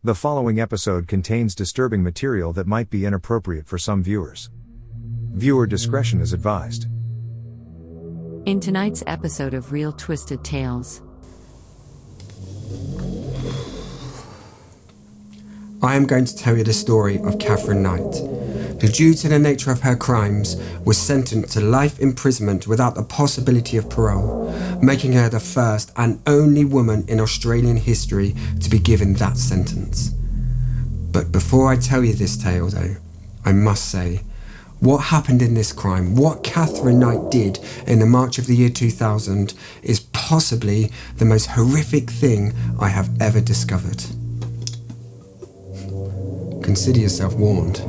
The following episode contains disturbing material that might be inappropriate for some viewers. Viewer discretion is advised. In tonight's episode of Real Twisted Tales, I am going to tell you the story of Katherine Knight, who, due to the nature of her crimes, was sentenced to life imprisonment without the possibility of parole, making her the first and only woman in Australian history to be given that sentence. But before I tell you this tale, though, I must say, what happened in this crime, what Katherine Knight did in the March of the year 2000, is possibly the most horrific thing I have ever discovered. Consider yourself warned.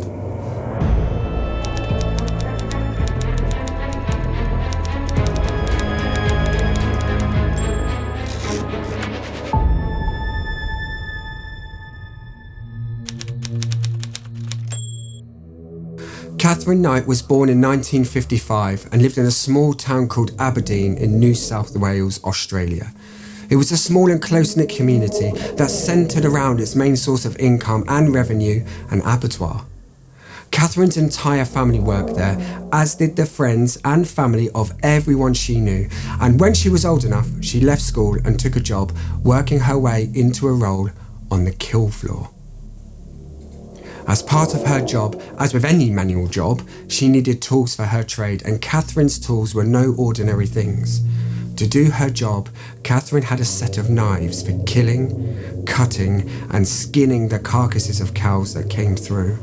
Katherine Knight was born in 1955 and lived in a small town called Aberdeen in New South Wales, Australia. It was a small and close-knit community that centred around its main source of income and revenue, an abattoir. Katherine's entire family worked there, as did the friends and family of everyone she knew, and when she was old enough, she left school and took a job working her way into a role on the kill floor. As part of her job, as with any manual job, she needed tools for her trade, and Katherine's tools were no ordinary things. To do her job, Katherine had a set of knives for killing, cutting, and skinning the carcasses of cows that came through.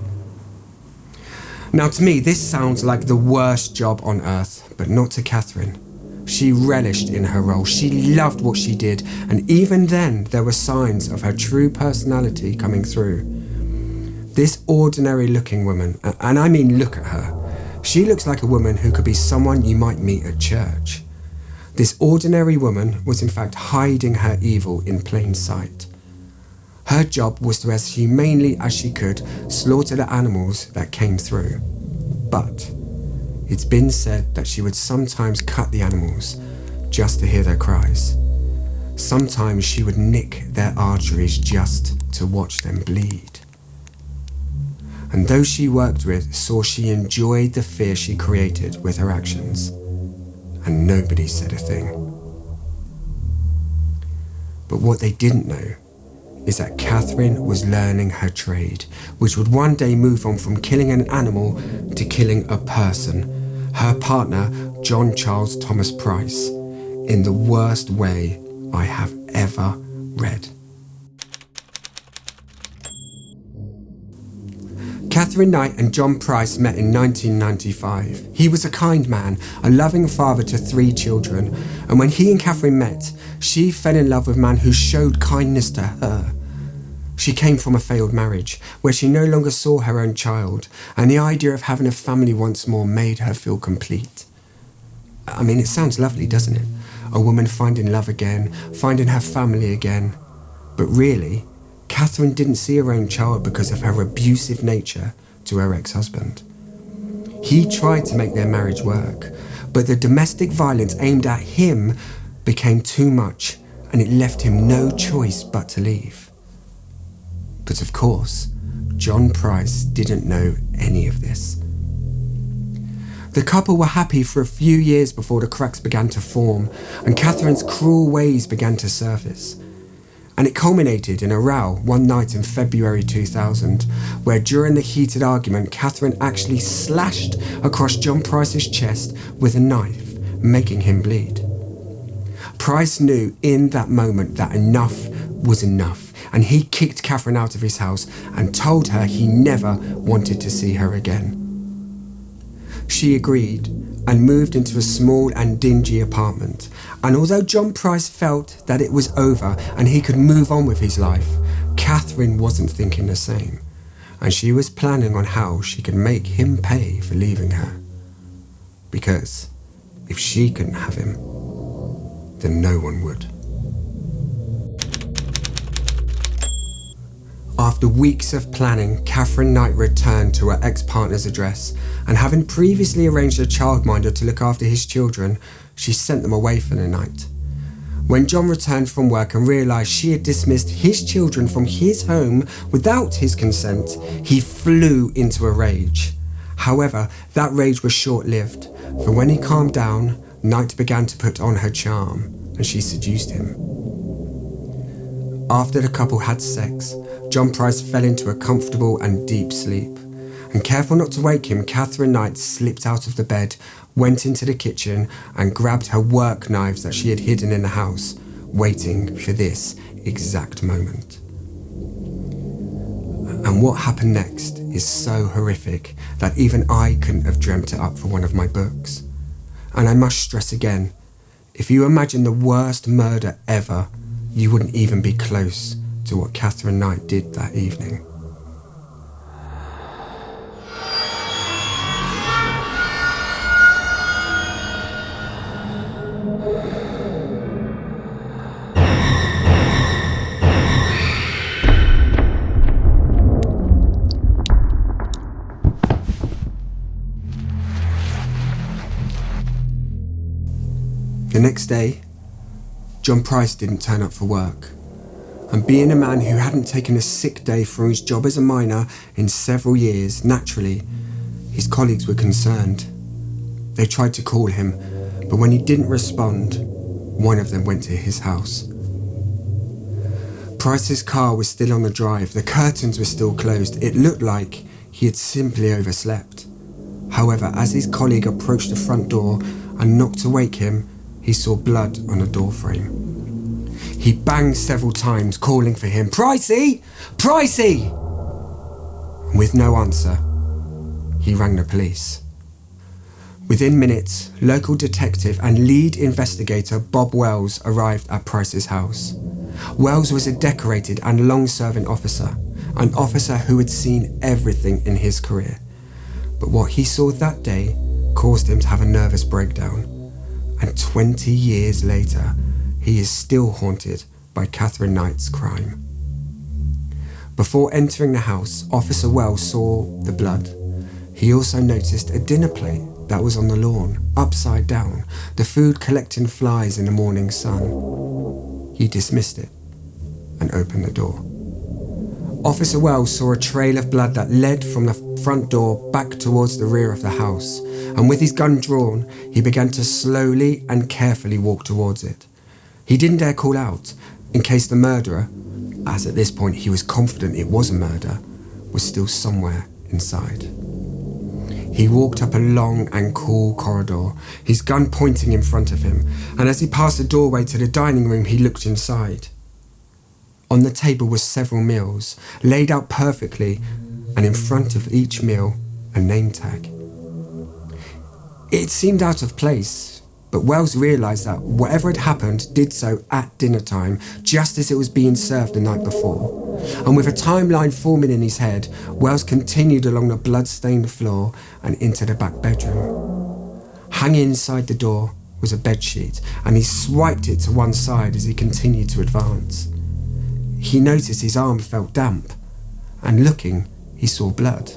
Now, to me, this sounds like the worst job on earth, but not to Katherine. She relished in her role, she loved what she did, and even then there were signs of her true personality coming through. This ordinary-looking woman, and I mean look at her, she looks like a woman who could be someone you might meet at church. This ordinary woman was in fact hiding her evil in plain sight. Her job was to, as humanely as she could, slaughter the animals that came through. But it's been said that she would sometimes cut the animals just to hear their cries. Sometimes she would nick their arteries just to watch them bleed. And those she worked with saw she enjoyed the fear she created with her actions. And nobody said a thing. But what they didn't know is that Katherine was learning her trade, which would one day move on from killing an animal to killing a person, her partner, John Charles Thomas Price, in the worst way I have ever read. Katherine Knight and John Price met in 1995. He was a kind man, a loving father to 3 children, and when he and Katherine met, she fell in love with a man who showed kindness to her. She came from a failed marriage, where she no longer saw her own child, and the idea of having a family once more made her feel complete. I mean, it sounds lovely, doesn't it? A woman finding love again, finding her family again. But really, Katherine didn't see her own child because of her abusive nature to her ex-husband. He tried to make their marriage work, but the domestic violence aimed at him became too much, and it left him no choice but to leave. But of course, John Price didn't know any of this. The couple were happy for a few years before the cracks began to form, and Katherine's cruel ways began to surface. And it culminated in a row one night in February 2000, where during the heated argument, Katherine actually slashed across John Price's chest with a knife, making him bleed. Price knew in that moment that enough was enough, and he kicked Katherine out of his house and told her he never wanted to see her again. She agreed and moved into a small and dingy apartment. And although John Price felt that it was over and he could move on with his life, Katherine wasn't thinking the same. And she was planning on how she could make him pay for leaving her. Because if she couldn't have him, then no one would. After weeks of planning, Katherine Knight returned to her ex-partner's address, and having previously arranged a childminder to look after his children, she sent them away for the night. When John returned from work and realised she had dismissed his children from his home without his consent, he flew into a rage. However, that rage was short-lived, for when he calmed down, Knight began to put on her charm, and she seduced him. After the couple had sex, John Price fell into a comfortable and deep sleep. And careful not to wake him, Catherine Knight slipped out of the bed, went into the kitchen and grabbed her work knives that she had hidden in the house, waiting for this exact moment. And what happened next is so horrific that even I couldn't have dreamt it up for one of my books. And I must stress again, if you imagine the worst murder ever, you wouldn't even be close to what Catherine Knight did that evening. The next day, John Price didn't turn up for work, and being a man who hadn't taken a sick day from his job as a miner in several years, naturally, his colleagues were concerned. They tried to call him, but when he didn't respond, one of them went to his house. Price's car was still on the drive, the curtains were still closed. It looked like he had simply overslept. However, as his colleague approached the front door and knocked to wake him, he saw blood on the doorframe. He banged several times, calling for him, "Pricey! Pricey!" And with no answer, he rang the police. Within minutes, local detective and lead investigator Bob Wells arrived at Price's house. Wells was a decorated and long-serving officer, an officer who had seen everything in his career. But what he saw that day caused him to have a nervous breakdown. And 20 years later, he is still haunted by Catherine Knight's crime. Before entering the house, Officer Wells saw the blood. He also noticed a dinner plate that was on the lawn, upside down, the food collecting flies in the morning sun. He dismissed it and opened the door. Officer Wells saw a trail of blood that led from the front door back towards the rear of the house, and with his gun drawn, he began to slowly and carefully walk towards it. He didn't dare call out, in case the murderer, as at this point he was confident it was a murder, was still somewhere inside. He walked up a long and cool corridor, his gun pointing in front of him, and as he passed the doorway to the dining room, he looked inside. On the table were several meals, laid out perfectly, and in front of each meal, a name tag. It seemed out of place, but Wells realised that whatever had happened did so at dinner time, just as it was being served the night before. And with a timeline forming in his head, Wells continued along the blood-stained floor and into the back bedroom. Hanging inside the door was a bedsheet, and he swiped it to one side as he continued to advance. He noticed his arm felt damp, and looking, he saw blood.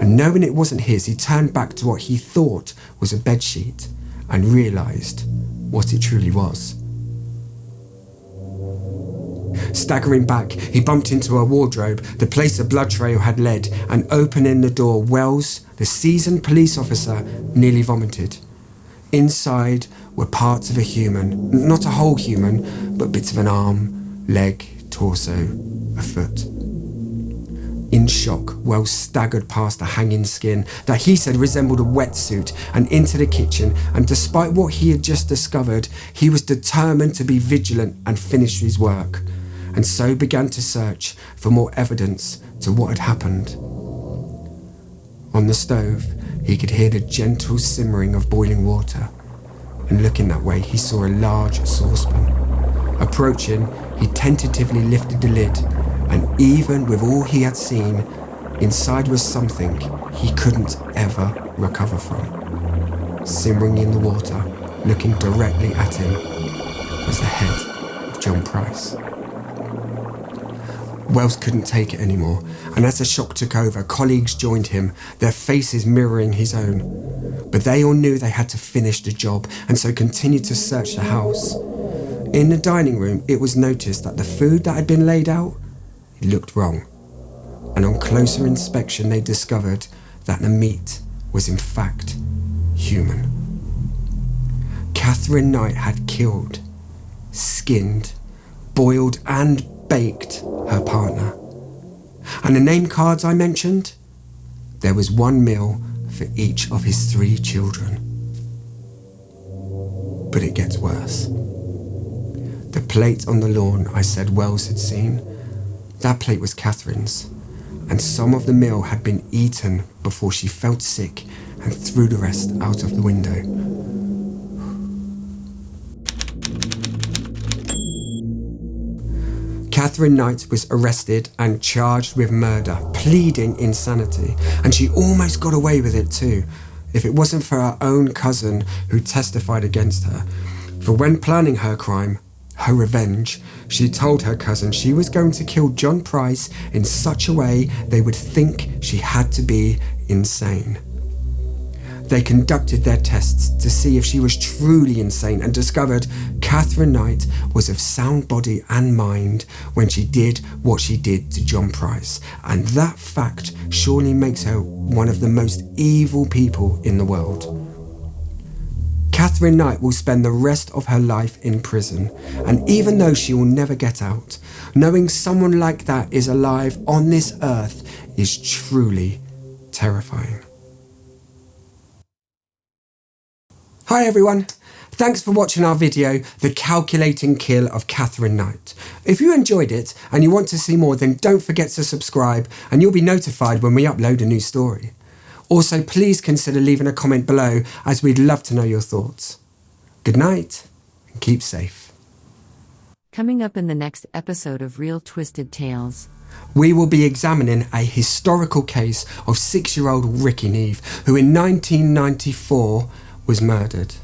And knowing it wasn't his, he turned back to what he thought was a bedsheet and realised what it truly was. Staggering back, he bumped into a wardrobe, the place the blood trail had led, and opening the door, Wells, the seasoned police officer, nearly vomited. Inside were parts of a human, not a whole human, but bits of an arm, leg, torso, a foot. In shock, Wells staggered past the hanging skin that he said resembled a wetsuit and into the kitchen, and despite what he had just discovered, he was determined to be vigilant and finish his work, and so began to search for more evidence to what had happened. On the stove, he could hear the gentle simmering of boiling water, and looking that way, he saw a large saucepan. Approaching, he tentatively lifted the lid, and even with all he had seen, inside was something he couldn't ever recover from. Simmering in the water, looking directly at him, was the head of John Price. Wells couldn't take it anymore, and as the shock took over, colleagues joined him, their faces mirroring his own. But they all knew they had to finish the job, and so continued to search the house. In the dining room, it was noticed that the food that had been laid out, it looked wrong. And on closer inspection, they discovered that the meat was in fact human. Katherine Knight had killed, skinned, boiled and baked her partner. And the name cards I mentioned, there was one meal for each of his 3 children. But it gets worse. The plate on the lawn I said Wells had seen, that plate was Katherine's, and some of the meal had been eaten before she felt sick and threw the rest out of the window. Katherine Knight was arrested and charged with murder, pleading insanity, and she almost got away with it too, if it wasn't for her own cousin who testified against her. For when planning her crime, her revenge, she told her cousin she was going to kill John Price in such a way they would think she had to be insane. They conducted their tests to see if she was truly insane and discovered Katherine Knight was of sound body and mind when she did what she did to John Price, and that fact surely makes her one of the most evil people in the world. Katherine Knight will spend the rest of her life in prison, and even though she will never get out, knowing someone like that is alive on this earth is truly terrifying. Hi everyone, thanks for watching our video, The Calculating Kill of Katherine Knight. If you enjoyed it and you want to see more, then don't forget to subscribe and you'll be notified when we upload a new story. Also, please consider leaving a comment below as we'd love to know your thoughts. Good night and keep safe. Coming up in the next episode of Real Twisted Tales. We will be examining a historical case of 6-year-old Ricky Neve, who in 1994 was murdered,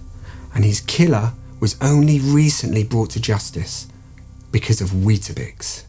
and his killer was only recently brought to justice because of Weetabix.